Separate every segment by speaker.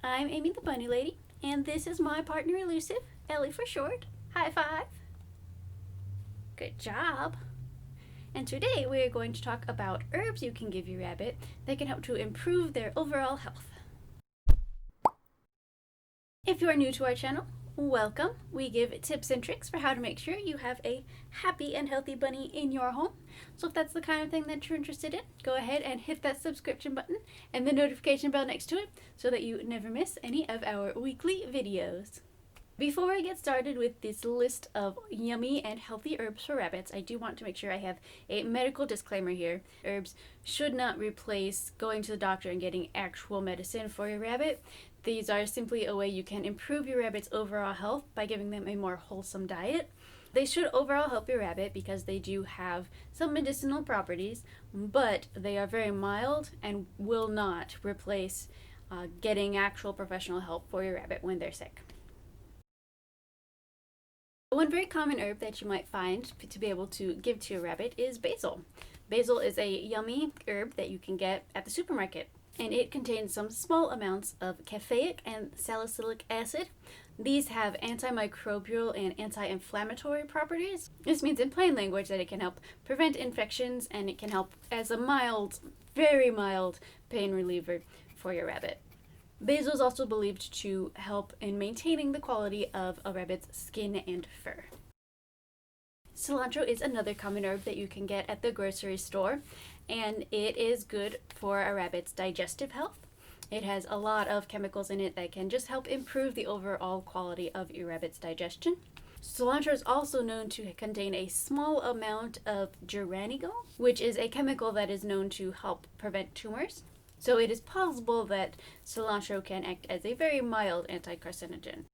Speaker 1: I'm Amy the Bunny Lady, and this is my partner Elusive, Ellie for short. High five! Good job! And today we are going to talk about herbs you can give your rabbit that can help to improve their overall health. If you are new to our channel, welcome. We give tips and tricks for how to make sure you have a happy and healthy bunny in your home. So if that's the kind of thing that you're interested in, go ahead and hit that subscription button and the notification bell next to it so that you never miss any of our weekly videos. Before I get started with this list of yummy and healthy herbs for rabbits, I do want to make sure I have a medical disclaimer here. Herbs should not replace going to the doctor and getting actual medicine for your rabbit. These are simply a way you can improve your rabbit's overall health by giving them a more wholesome diet. They should overall help your rabbit because they do have some medicinal properties, but they are very mild and will not replace getting actual professional help for your rabbit when they're sick. One very common herb that you might find to be able to give to your rabbit is basil. Basil is a yummy herb that you can get at the supermarket, and it contains some small amounts of caffeic and salicylic acid. These have antimicrobial and anti-inflammatory properties. This means in plain language that it can help prevent infections and it can help as a mild, very mild pain reliever for your rabbit. Basil is also believed to help in maintaining the quality of a rabbit's skin and fur. Cilantro is another common herb that you can get at the grocery store, and it is good for a rabbit's digestive health. It has a lot of chemicals in it that can just help improve the overall quality of your rabbit's digestion. Cilantro is also known to contain a small amount of geraniol, which is a chemical that is known to help prevent tumors. So it is possible that cilantro can act as a very mild anti-carcinogen.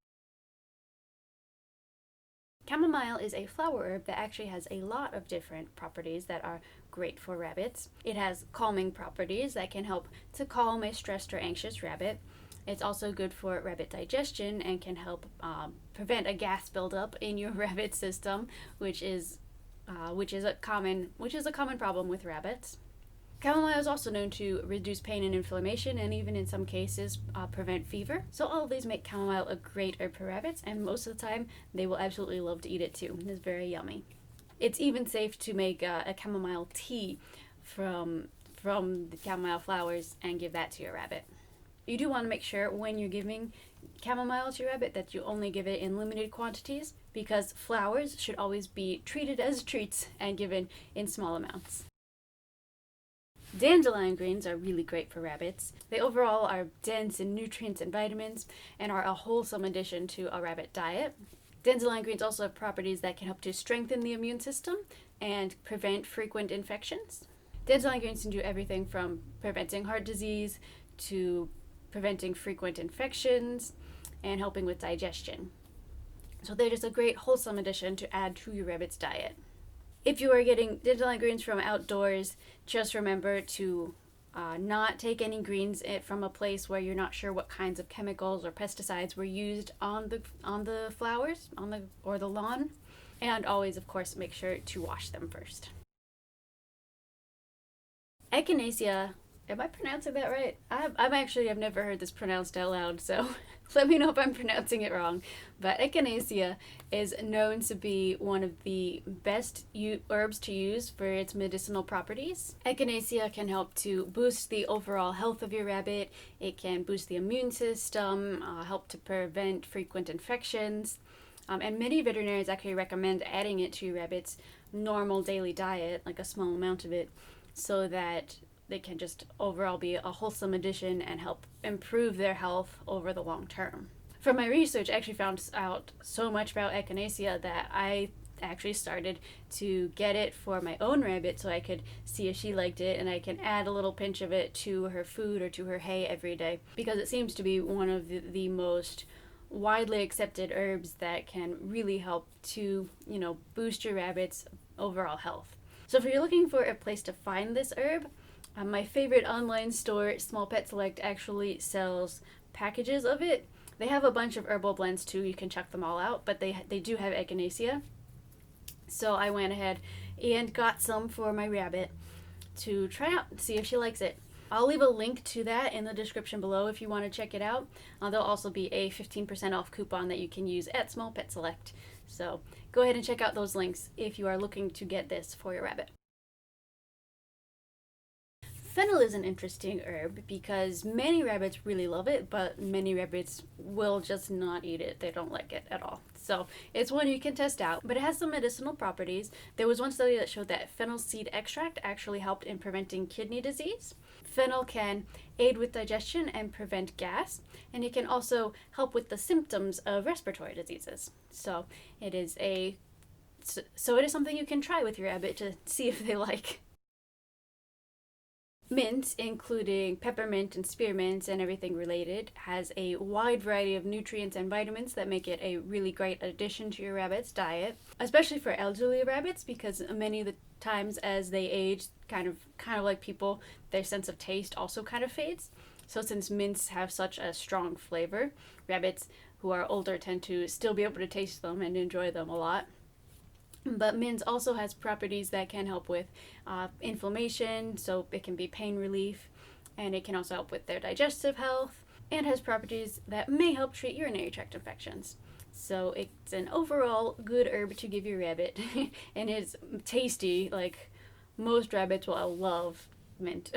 Speaker 1: Chamomile is a flower herb that actually has a lot of different properties that are great for rabbits. It has calming properties that can help to calm a stressed or anxious rabbit. It's also good for rabbit digestion and can help prevent a gas buildup in your rabbit system, which is a common problem with rabbits. Chamomile is also known to reduce pain and inflammation and even in some cases prevent fever. So all of these make chamomile a great herb for rabbits, and most of the time they will absolutely love to eat it too. It's very yummy. It's even safe to make a chamomile tea from the chamomile flowers and give that to your rabbit. You do want to make sure when you're giving chamomile to your rabbit that you only give it in limited quantities, because flowers should always be treated as treats and given in small amounts. Dandelion greens are really great for rabbits. They overall are dense in nutrients and vitamins and are a wholesome addition to a rabbit diet. Dandelion greens also have properties that can help to strengthen the immune system and prevent frequent infections. Dandelion greens can do everything from preventing heart disease to preventing frequent infections and helping with digestion. So they're just a great wholesome addition to add to your rabbit's diet. If you are getting dandelion greens from outdoors, just remember to not take any greens from a place where you're not sure what kinds of chemicals or pesticides were used on the flowers or the lawn, and always, of course, make sure to wash them first. Echinacea. Am I pronouncing that right? I've never heard this pronounced out loud, so let me know if I'm pronouncing it wrong. But echinacea is known to be one of the best herbs to use for its medicinal properties. Echinacea can help to boost the overall health of your rabbit. It can boost the immune system, help to prevent frequent infections. And many veterinarians actually recommend adding it to your rabbit's normal daily diet, like a small amount of it, so that they can just overall be a wholesome addition and help improve their health over the long term. From my research, I actually found out so much about echinacea that I actually started to get it for my own rabbit so I could see if she liked it, and I can add a little pinch of it to her food or to her hay every day, because it seems to be one of the most widely accepted herbs that can really help to, boost your rabbit's overall health. So if you're looking for a place to find this herb, my favorite online store, Small Pet Select, actually sells packages of it. They have a bunch of herbal blends too. You can check them all out, but they do have echinacea. So I went ahead and got some for my rabbit to try out and see if she likes it. I'll leave a link to that in the description below if you want to check it out. There'll also be a 15% off coupon that you can use at Small Pet Select. So go ahead and check out those links if you are looking to get this for your rabbit. Fennel is an interesting herb because many rabbits really love it, but many rabbits will just not eat it. They don't like it at all. So it's one you can test out, but it has some medicinal properties. There was one study that showed that fennel seed extract actually helped in preventing kidney disease. Fennel can aid with digestion and prevent gas, and it can also help with the symptoms of respiratory diseases. So it is something you can try with your rabbit to see if they like. Mint, including peppermint and spearmint and everything related, has a wide variety of nutrients and vitamins that make it a really great addition to your rabbit's diet, especially for elderly rabbits, because many of the times as they age, kind of like people, their sense of taste also kind of fades. So since mints have such a strong flavor, rabbits who are older tend to still be able to taste them and enjoy them a lot. But mint also has properties that can help with inflammation, so it can be pain relief, and it can also help with their digestive health, and has properties that may help treat urinary tract infections. So it's an overall good herb to give your rabbit, and it's tasty. Like, most rabbits will love mint.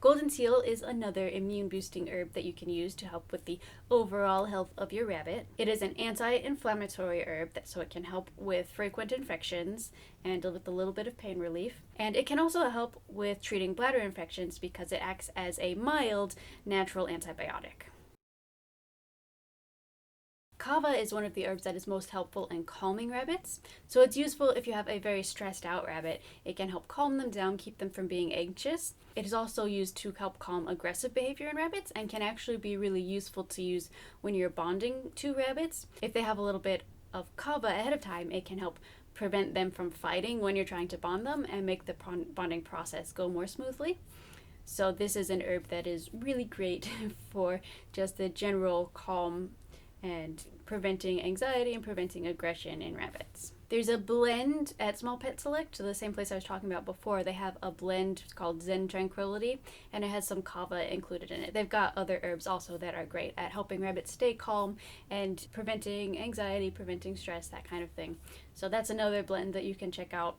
Speaker 1: Goldenseal is another immune boosting herb that you can use to help with the overall health of your rabbit. It is an anti-inflammatory herb, so it can help with frequent infections and with a little bit of pain relief. And it can also help with treating bladder infections because it acts as a mild natural antibiotic. Kava is one of the herbs that is most helpful in calming rabbits. So it's useful if you have a very stressed out rabbit. It can help calm them down, keep them from being anxious. It is also used to help calm aggressive behavior in rabbits and can actually be really useful to use when you're bonding two rabbits. If they have a little bit of kava ahead of time, it can help prevent them from fighting when you're trying to bond them and make the bonding process go more smoothly. So this is an herb that is really great for just the general calm and preventing anxiety and preventing aggression in rabbits. There's a blend at Small Pet Select, so the same place I was talking about before. They have a blend called Zen Tranquility, and it has some kava included in it. They've got other herbs also that are great at helping rabbits stay calm and preventing anxiety, preventing stress, that kind of thing. So that's another blend that you can check out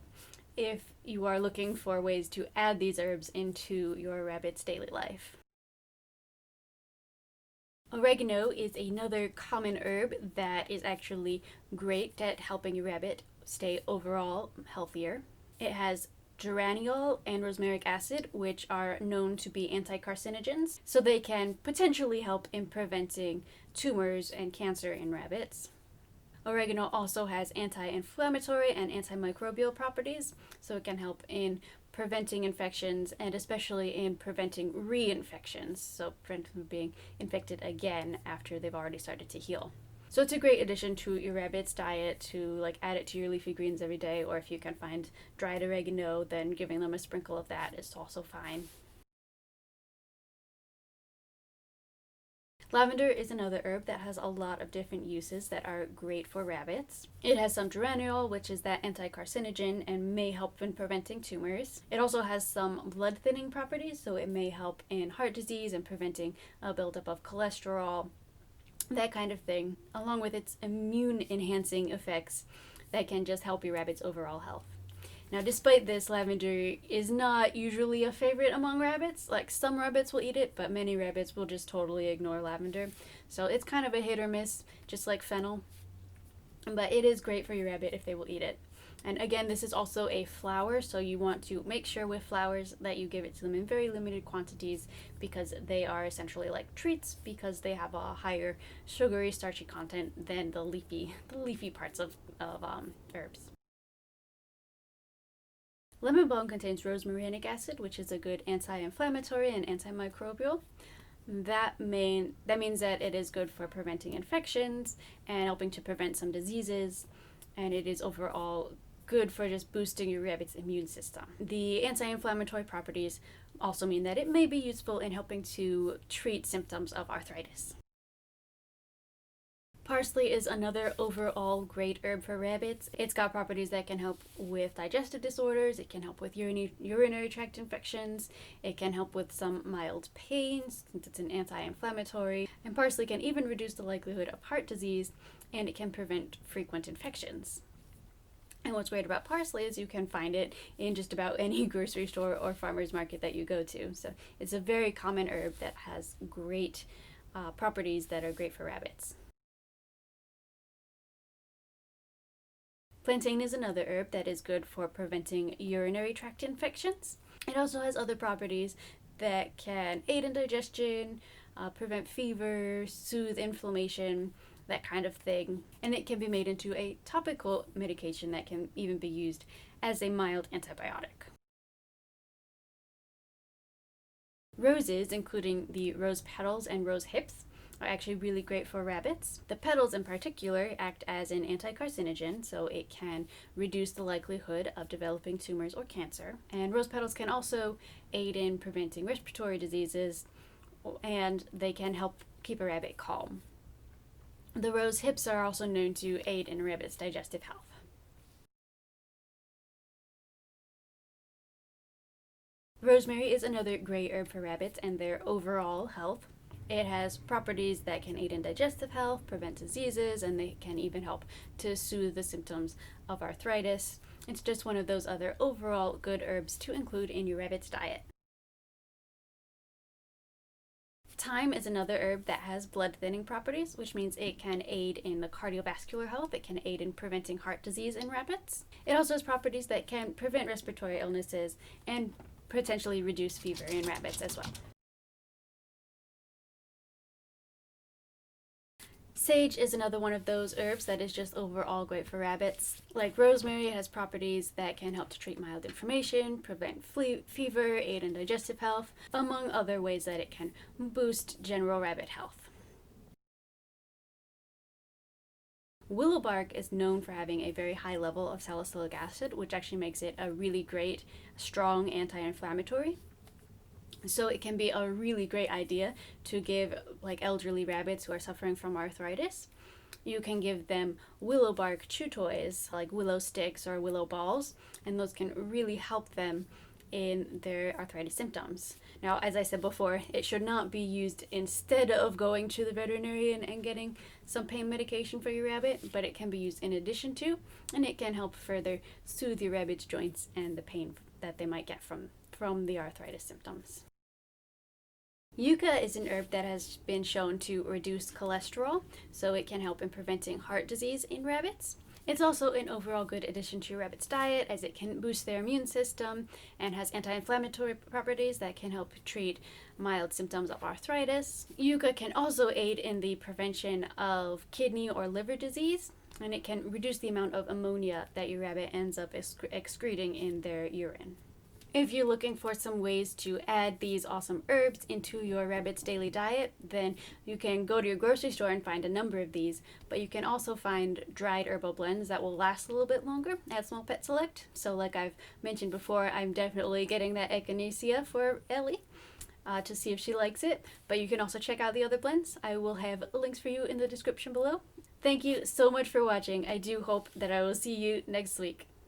Speaker 1: if you are looking for ways to add these herbs into your rabbit's daily life. Oregano is another common herb that is actually great at helping your rabbit stay overall healthier. It has geraniol and rosmarinic acid, which are known to be anti-carcinogens, so they can potentially help in preventing tumors and cancer in rabbits. Oregano also has anti-inflammatory and antimicrobial properties, so it can help in preventing infections and especially in preventing reinfections, so prevent from being infected again after they've already started to heal. So it's a great addition to your rabbit's diet to add it to your leafy greens every day, or if you can find dried oregano, then giving them a sprinkle of that is also fine. Lavender is another herb that has a lot of different uses that are great for rabbits. It has some geraniol, which is that anti-carcinogen and may help in preventing tumors. It also has some blood thinning properties, so it may help in heart disease and preventing a buildup of cholesterol, that kind of thing, along with its immune enhancing effects that can just help your rabbit's overall health. Now, despite this, lavender is not usually a favorite among rabbits. Like, some rabbits will eat it, but many rabbits will just totally ignore lavender. So it's kind of a hit or miss, just like fennel. But it is great for your rabbit if they will eat it. And again, this is also a flower, so you want to make sure with flowers that you give it to them in very limited quantities because they are essentially like treats because they have a higher sugary, starchy content than the leafy parts of herbs. Lemon balm contains rosmarinic acid, which is a good anti-inflammatory and antimicrobial. That means that it is good for preventing infections and helping to prevent some diseases, and it is overall good for just boosting your rabbit's immune system. The anti-inflammatory properties also mean that it may be useful in helping to treat symptoms of arthritis. Parsley is another overall great herb for rabbits. It's got properties that can help with digestive disorders, it can help with urinary tract infections, it can help with some mild pains since it's an anti-inflammatory, and parsley can even reduce the likelihood of heart disease, and it can prevent frequent infections. And what's great about parsley is you can find it in just about any grocery store or farmer's market that you go to. So it's a very common herb that has great properties that are great for rabbits. Plantain is another herb that is good for preventing urinary tract infections. It also has other properties that can aid in digestion, prevent fever, soothe inflammation, that kind of thing. And it can be made into a topical medication that can even be used as a mild antibiotic. Roses, including the rose petals and rose hips, are actually really great for rabbits. The petals in particular act as an anti-carcinogen, so it can reduce the likelihood of developing tumors or cancer. And rose petals can also aid in preventing respiratory diseases, and they can help keep a rabbit calm. The rose hips are also known to aid in rabbits' digestive health. Rosemary is another great herb for rabbits and their overall health. It has properties that can aid in digestive health, prevent diseases, and they can even help to soothe the symptoms of arthritis. It's just one of those other overall good herbs to include in your rabbit's diet. Thyme is another herb that has blood thinning properties, which means it can aid in the cardiovascular health. It can aid in preventing heart disease in rabbits. It also has properties that can prevent respiratory illnesses and potentially reduce fever in rabbits as well. Sage is another one of those herbs that is just overall great for rabbits. Like rosemary, it has properties that can help to treat mild inflammation, prevent fever, aid in digestive health, among other ways that it can boost general rabbit health. Willow bark is known for having a very high level of salicylic acid, which actually makes it a really great, strong anti-inflammatory. So it can be a really great idea to give like elderly rabbits who are suffering from arthritis. You can give them willow bark chew toys like willow sticks or willow balls, and those can really help them in their arthritis symptoms. Now, as I said before, it should not be used instead of going to the veterinarian and getting some pain medication for your rabbit, but it can be used in addition to, and it can help further soothe your rabbit's joints and the pain that they might get from the arthritis symptoms. Yucca is an herb that has been shown to reduce cholesterol, so it can help in preventing heart disease in rabbits. It's also an overall good addition to your rabbit's diet, as it can boost their immune system and has anti-inflammatory properties that can help treat mild symptoms of arthritis. Yucca can also aid in the prevention of kidney or liver disease, and it can reduce the amount of ammonia that your rabbit ends up excreting in their urine. If you're looking for some ways to add these awesome herbs into your rabbit's daily diet, then you can go to your grocery store and find a number of these, but you can also find dried herbal blends that will last a little bit longer at Small Pet Select. So like I've mentioned before, I'm definitely getting that echinacea for Ellie to see if she likes it, but you can also check out the other blends. I will have links for you in the description below. Thank you so much for watching. I do hope that I will see you next week.